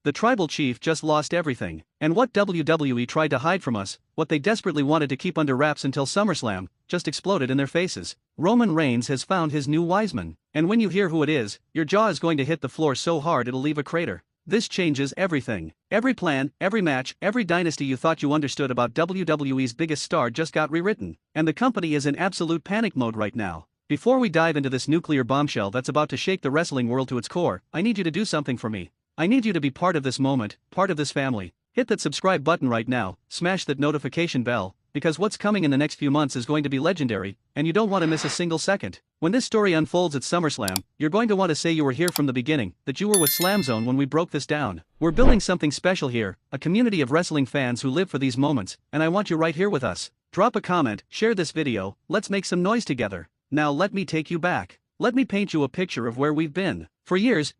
The tribal chief just lost everything. And what WWE tried to hide from us, what they desperately wanted to keep under wraps until SummerSlam, just exploded in their faces. Roman Reigns has found his new Wiseman. And when you hear who it is, your jaw is going to hit the floor so hard it'll leave a crater. This changes everything. Every plan, every match, every dynasty you thought you understood about WWE's biggest star just got rewritten. And the company is in absolute panic mode right now. Before we dive into this nuclear bombshell that's about to shake the wrestling world to its core, I need you to do something for me. I need you to be part of this moment, part of this family. Hit that subscribe button right now, smash that notification bell, because what's coming in the next few months is going to be legendary, and you don't want to miss a single second. When this story unfolds at SummerSlam, you're going to want to say you were here from the beginning, that you were with SLAMZONE when we broke this down. We're building something special here, a community of wrestling fans who live for these moments, and I want you right here with us. Drop a comment, share this video, let's make some noise together. Now let me take you back. Let me paint you a picture of where we've been. For years,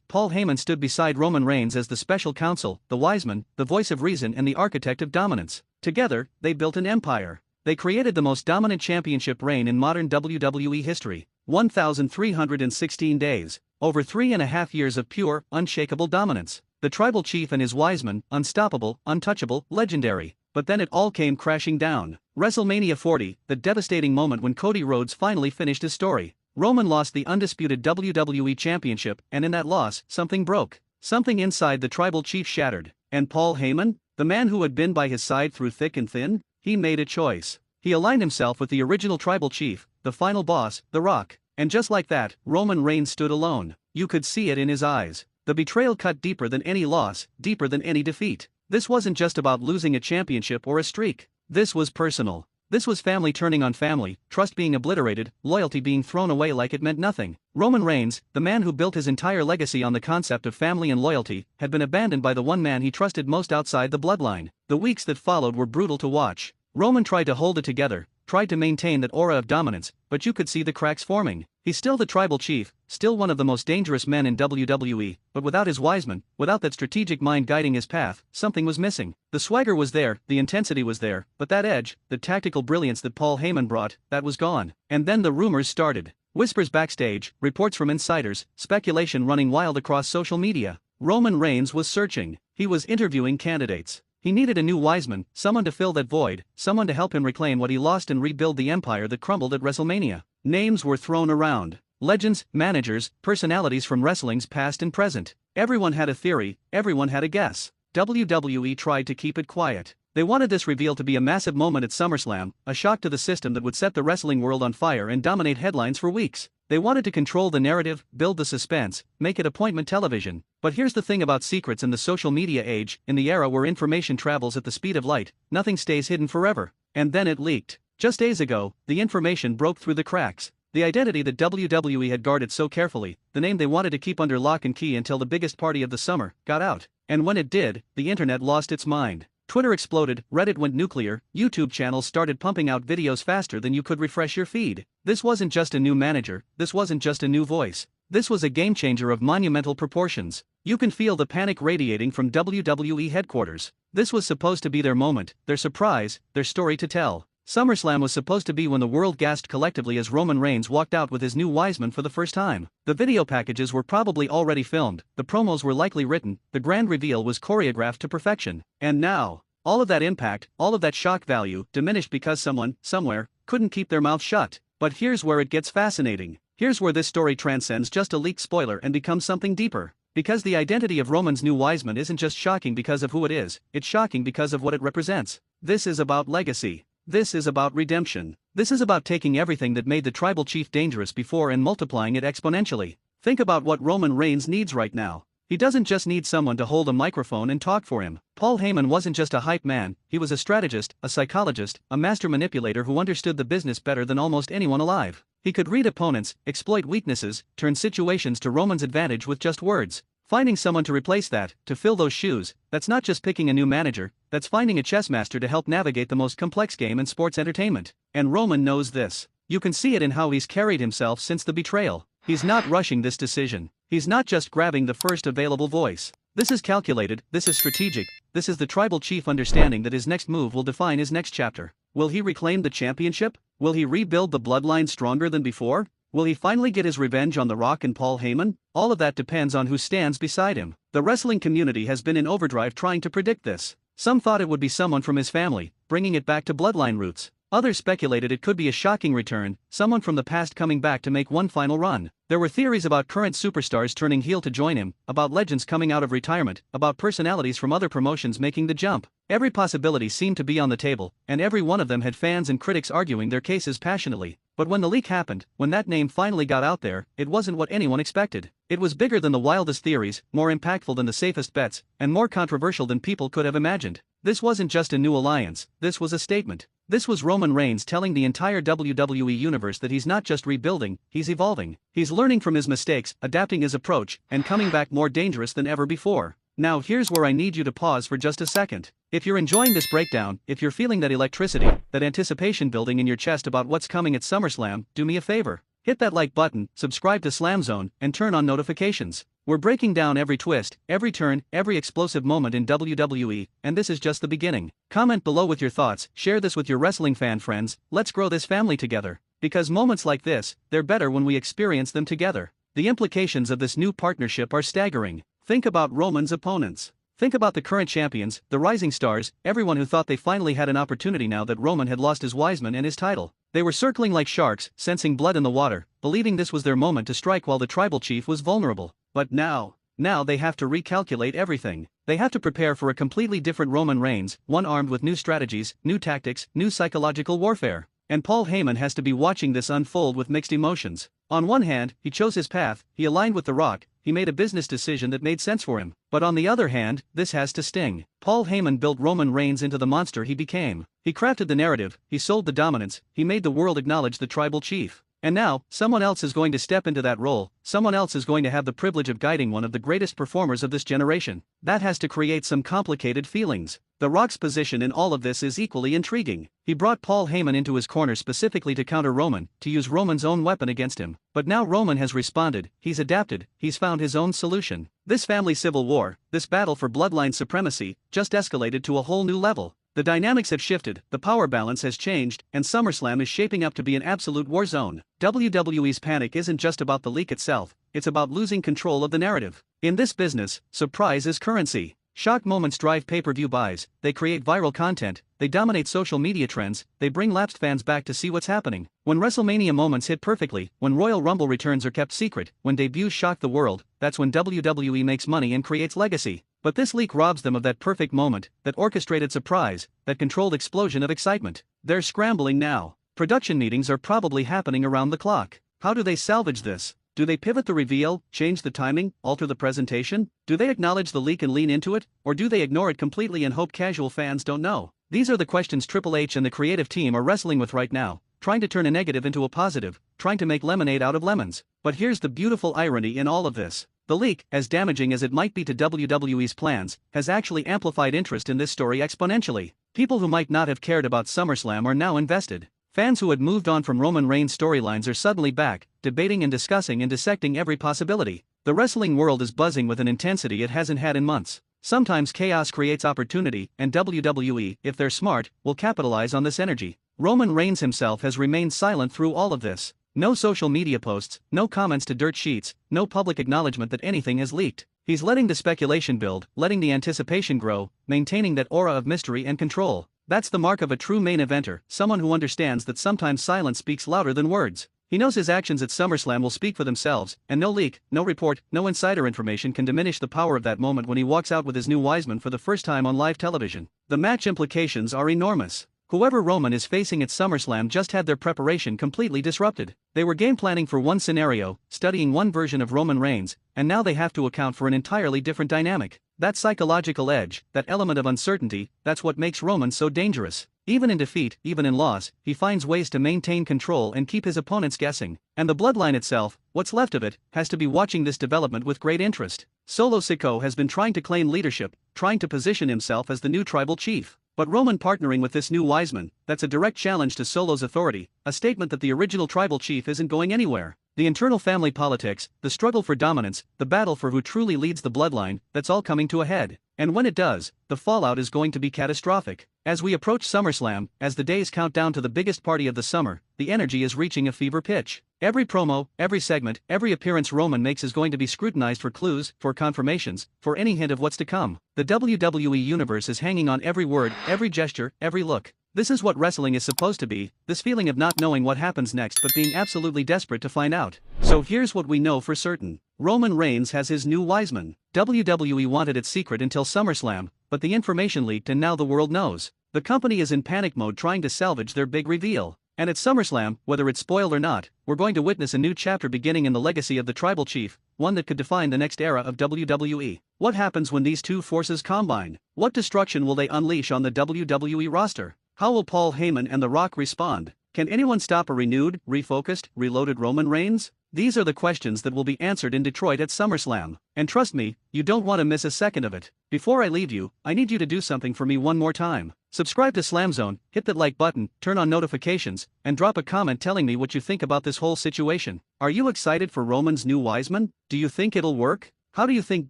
Paul Heyman stood beside Roman Reigns as the special counsel, the Wiseman, the voice of reason and the architect of dominance. Together, they built an empire. They created the most dominant championship reign in modern WWE history. 1,316 days. Over 3.5 years of pure, unshakable dominance. The tribal chief and his Wiseman, unstoppable, untouchable, legendary. But then it all came crashing down. WrestleMania 40, the devastating moment when Cody Rhodes finally finished his story. Roman lost the undisputed WWE Championship, and in that loss, something broke. Something inside the tribal chief shattered. And Paul Heyman, the man who had been by his side through thick and thin, he made a choice. He aligned himself with the original tribal chief, the final boss, The Rock. And just like that, Roman Reigns stood alone. You could see it in his eyes. The betrayal cut deeper than any loss, deeper than any defeat. This wasn't just about losing a championship or a streak. This was personal. This was family turning on family, trust being obliterated, loyalty being thrown away like it meant nothing. Roman Reigns, the man who built his entire legacy on the concept of family and loyalty, had been abandoned by the one man he trusted most outside the bloodline. The weeks that followed were brutal to watch. Roman tried to hold it together, tried to maintain that aura of dominance, but you could see the cracks forming. He's still the tribal chief, still one of the most dangerous men in WWE, but without his Wiseman, without that strategic mind guiding his path, something was missing. The swagger was there, the intensity was there, but that edge, the tactical brilliance that Paul Heyman brought, that was gone. And then the rumors started. Whispers backstage, reports from insiders, speculation running wild across social media. Roman Reigns was searching. He was interviewing candidates. He needed a new Wiseman, someone to fill that void, someone to help him reclaim what he lost and rebuild the empire that crumbled at WrestleMania. Names were thrown around. Legends, managers, personalities from wrestling's past and present. Everyone had a theory, everyone had a guess. WWE tried to keep it quiet. They wanted this reveal to be a massive moment at SummerSlam, a shock to the system that would set the wrestling world on fire and dominate headlines for weeks. They wanted to control the narrative, build the suspense, make it appointment television. But here's the thing about secrets in the social media age, in the era where information travels at the speed of light, nothing stays hidden forever. And then it leaked. Just days ago, the information broke through the cracks. The identity that WWE had guarded so carefully, the name they wanted to keep under lock and key until the biggest party of the summer, got out. And when it did, the internet lost its mind. Twitter exploded, Reddit went nuclear, YouTube channels started pumping out videos faster than you could refresh your feed. This wasn't just a new manager, this wasn't just a new voice. This was a game-changer of monumental proportions. You can feel the panic radiating from WWE headquarters. This was supposed to be their moment, their surprise, their story to tell. SummerSlam was supposed to be when the world gasped collectively as Roman Reigns walked out with his new Wiseman for the first time. The video packages were probably already filmed, the promos were likely written, the grand reveal was choreographed to perfection. And now, all of that impact, all of that shock value, diminished because someone, somewhere, couldn't keep their mouth shut. But here's where it gets fascinating. Here's where this story transcends just a leaked spoiler and becomes something deeper. Because the identity of Roman's new Wiseman isn't just shocking because of who it is, it's shocking because of what it represents. This is about legacy. This is about redemption. This is about taking everything that made the tribal chief dangerous before and multiplying it exponentially. Think about what Roman Reigns needs right now. He doesn't just need someone to hold a microphone and talk for him. Paul Heyman wasn't just a hype man, he was a strategist, a psychologist, a master manipulator who understood the business better than almost anyone alive. He could read opponents, exploit weaknesses, turn situations to Roman's advantage with just words. Finding someone to replace that, to fill those shoes, that's not just picking a new manager, that's finding a chess master to help navigate the most complex game in sports entertainment. And Roman knows this. You can see it in how he's carried himself since the betrayal. He's not rushing this decision. He's not just grabbing the first available voice. This is calculated, this is strategic, this is the tribal chief understanding that his next move will define his next chapter. Will he reclaim the championship? Will he rebuild the bloodline stronger than before? Will he finally get his revenge on The Rock and Paul Heyman? All of that depends on who stands beside him. The wrestling community has been in overdrive trying to predict this. Some thought it would be someone from his family, bringing it back to bloodline roots. Others speculated it could be a shocking return, someone from the past coming back to make one final run. There were theories about current superstars turning heel to join him, about legends coming out of retirement, about personalities from other promotions making the jump. Every possibility seemed to be on the table, and every one of them had fans and critics arguing their cases passionately. But when the leak happened, when that name finally got out there, it wasn't what anyone expected. It was bigger than the wildest theories, more impactful than the safest bets, and more controversial than people could have imagined. This wasn't just a new alliance, this was a statement. This was Roman Reigns telling the entire WWE universe that he's not just rebuilding, he's evolving. He's learning from his mistakes, adapting his approach, and coming back more dangerous than ever before. Now here's where I need you to pause for just a second. If you're enjoying this breakdown, if you're feeling that electricity, that anticipation building in your chest about what's coming at SummerSlam, do me a favor. Hit that like button, subscribe to SlamZone, and turn on notifications. We're breaking down every twist, every turn, every explosive moment in WWE, and this is just the beginning. Comment below with your thoughts, share this with your wrestling fan friends, let's grow this family together. Because moments like this, they're better when we experience them together. The implications of this new partnership are staggering. Think about Roman's opponents. Think about the current champions, the rising stars, everyone who thought they finally had an opportunity now that Roman had lost his WISEMAN and his title. They were circling like sharks, sensing blood in the water, believing this was their moment to strike while the tribal chief was vulnerable. But now they have to recalculate everything. They have to prepare for a completely different Roman Reigns, one armed with new strategies, new tactics, new psychological warfare. And Paul Heyman has to be watching this unfold with mixed emotions. On one hand, he chose his path, he aligned with The Rock, he made a business decision that made sense for him. But on the other hand, this has to sting. Paul Heyman built Roman Reigns into the monster he became. He crafted the narrative, he sold the dominance, he made the world acknowledge the tribal chief. And now, someone else is going to step into that role, someone else is going to have the privilege of guiding one of the greatest performers of this generation. That has to create some complicated feelings. The Rock's position in all of this is equally intriguing. He brought Paul Heyman into his corner specifically to counter Roman, to use Roman's own weapon against him. But now Roman has responded, he's adapted, he's found his own solution. This family civil war, this battle for bloodline supremacy, just escalated to a whole new level. The dynamics have shifted, the power balance has changed, and SummerSlam is shaping up to be an absolute war zone. WWE's panic isn't just about the leak itself, it's about losing control of the narrative. In this business, surprise is currency. Shock moments drive pay-per-view buys, they create viral content, they dominate social media trends, they bring lapsed fans back to see what's happening. When WrestleMania moments hit perfectly, when Royal Rumble returns are kept secret, when debuts shock the world, that's when WWE makes money and creates legacy. But this leak robs them of that perfect moment, that orchestrated surprise, that controlled explosion of excitement. They're scrambling now. Production meetings are probably happening around the clock. How do they salvage this? Do they pivot the reveal, change the timing, alter the presentation? Do they acknowledge the leak and lean into it, or do they ignore it completely and hope casual fans don't know? These are the questions Triple H and the creative team are wrestling with right now, trying to turn a negative into a positive, trying to make lemonade out of lemons. But here's the beautiful irony in all of this. The leak, as damaging as it might be to WWE's plans, has actually amplified interest in this story exponentially. People who might not have cared about SummerSlam are now invested. Fans who had moved on from Roman Reigns' storylines are suddenly back, debating and discussing and dissecting every possibility. The wrestling world is buzzing with an intensity it hasn't had in months. Sometimes chaos creates opportunity, and WWE, if they're smart, will capitalize on this energy. Roman Reigns himself has remained silent through all of this. No social media posts, no comments to dirt sheets, no public acknowledgement that anything has leaked. He's letting the speculation build, letting the anticipation grow, maintaining that aura of mystery and control. That's the mark of a true main eventer, someone who understands that sometimes silence speaks louder than words. He knows his actions at SummerSlam will speak for themselves, and no leak, no report, no insider information can diminish the power of that moment when he walks out with his new WISEMAN for the first time on live television. The match implications are enormous. Whoever Roman is facing at SummerSlam just had their preparation completely disrupted. They were game planning for one scenario, studying one version of Roman Reigns, and now they have to account for an entirely different dynamic. That psychological edge, that element of uncertainty, that's what makes Roman so dangerous. Even in defeat, even in loss, he finds ways to maintain control and keep his opponents guessing. And the bloodline itself, what's left of it, has to be watching this development with great interest. Solo Sikoa has been trying to claim leadership, trying to position himself as the new tribal chief. But Roman partnering with this new WISEMAN, that's a direct challenge to Solo's authority, a statement that the original tribal chief isn't going anywhere. The internal family politics, the struggle for dominance, the battle for who truly leads the bloodline, that's all coming to a head. And when it does, the fallout is going to be catastrophic. As we approach SummerSlam, as the days count down to the biggest party of the summer, the energy is reaching a fever pitch. Every promo, every segment, every appearance Roman makes is going to be scrutinized for clues, for confirmations, for any hint of what's to come. The WWE Universe is hanging on every word, every gesture, every look. This is what wrestling is supposed to be, this feeling of not knowing what happens next but being absolutely desperate to find out. So here's what we know for certain. Roman Reigns has his new Wiseman. WWE wanted it secret until SummerSlam, but the information leaked and now the world knows. The company is in panic mode trying to salvage their big reveal. And at SummerSlam, whether it's spoiled or not, we're going to witness a new chapter beginning in the legacy of the Tribal Chief, one that could define the next era of WWE. What happens when these two forces combine? What destruction will they unleash on the WWE roster? How will Paul Heyman and The Rock respond? Can anyone stop a renewed, refocused, reloaded Roman Reigns? These are the questions that will be answered in Detroit at SummerSlam. And trust me, you don't want to miss a second of it. Before I leave you, I need you to do something for me one more time. Subscribe to SlamZone, hit that like button, turn on notifications, and drop a comment telling me what you think about this whole situation. Are you excited for Roman's new Wiseman? Do you think it'll work? How do you think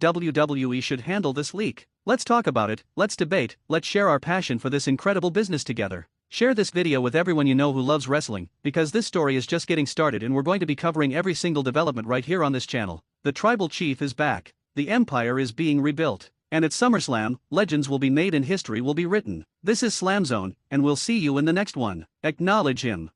WWE should handle this leak? Let's talk about it, let's debate, let's share our passion for this incredible business together. Share this video with everyone you know who loves wrestling, because this story is just getting started and we're going to be covering every single development right here on this channel. The Tribal Chief is back. The Empire is being rebuilt. And at SummerSlam, legends will be made and history will be written. This is SlamZone, and we'll see you in the next one. Acknowledge him.